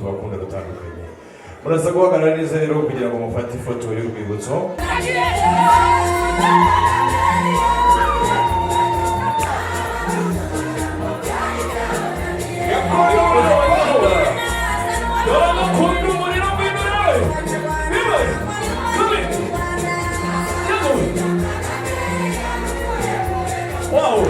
bakunda gutandukanye muraza guhagarara neza rero kugira ngo mufate ifoto y'urwibutso. Wow!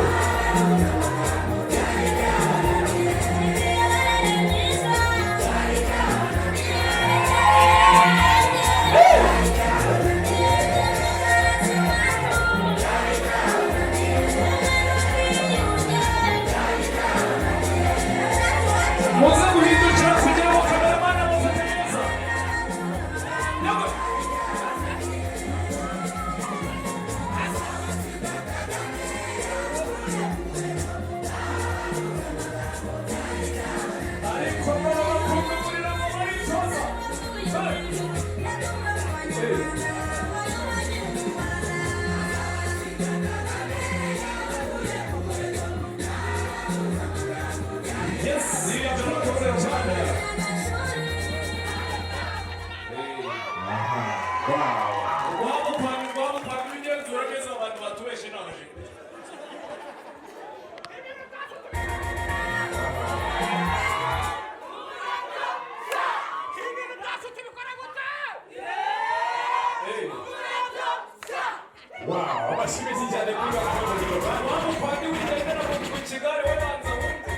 Wow, abashimisi cyane kuri bakuru babo kwandi wigenda na mu kigare wabanza wumve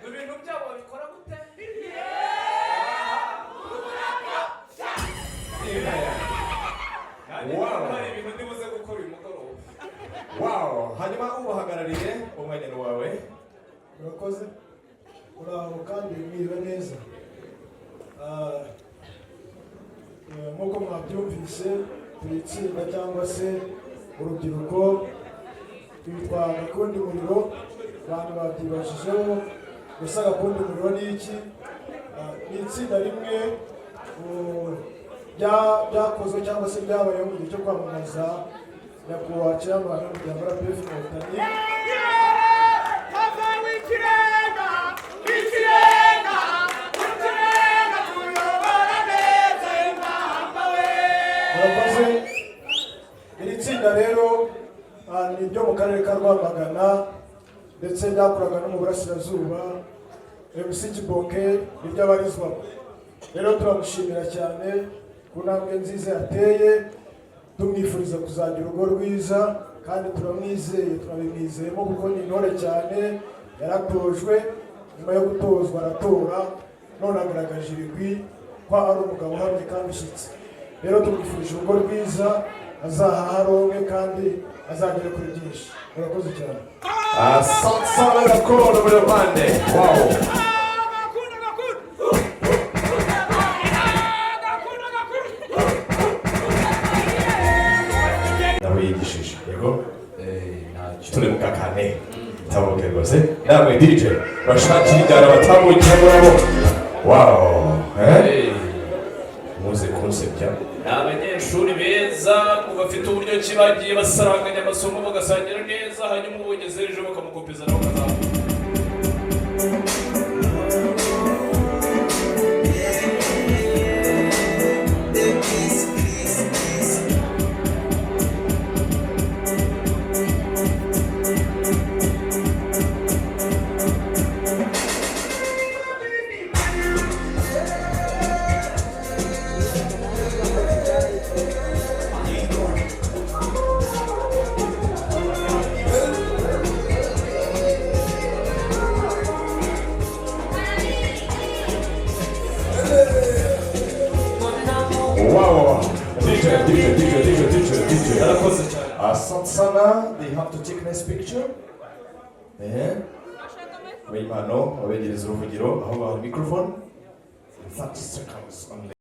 ibintu byabo bikora gute wow hari ibintu ndibuze gukora uyu mugoroba. Wow, hanyuma ubahagarariye umwanya wawe urakoze uraho kandi mwiriwe neza. Nk'uko mwabyumvise turi itsinda cyangwa se urubyiruko twitwa Gakundi Umuriro. Abantu babyibashijeho gusa Gakundi Umuriro ni iki? Ni itsinda rimwe byakozwe cyangwa se byabayeho mu gihe cyo kwamamaza nyakubahwa cyangwa n'umuryango wa PF Inkotanyi. Iri tsinda rero ni ryo mu karere ka Rwamagana ndetse ryakoraga no mu burasirazuba. MC KIBONKE niryo abarizwamo. Rero turamushimira cyane ku ntambwe nziza yateye, tumwifuriza kuzagira urugo rwiza kandi turamwizeye, turabimwizeyemo kuko ni intore cyane. Yaratojwe, nyuma yo gutozwa aratora, none agaragaje ibigwi ko ari umugabo uhamye kandi ushyitse. Rero tumwifurije urugo rwiza, azaharonke kandi azagere kuri byinshi. Murakoze cyane. Asante Gakondo muri bande. Wow. Nawe yigishije yego turi mu kakane tabuke rwose namwe DJ bashakira injyana batambukiye murabo. Wow, muze kunsebya abanyeshuri beza bafite uburyo ki bagiye basaranganya amasomo bagasangira neza, hanyuma ubugeze ejo bakamukopeza nabo kazamu. Wow, DJ. Asante sana, they have to take a nice picture. Wait, no, abegereza uruvugiro aho baha microphone. 30 seconds only.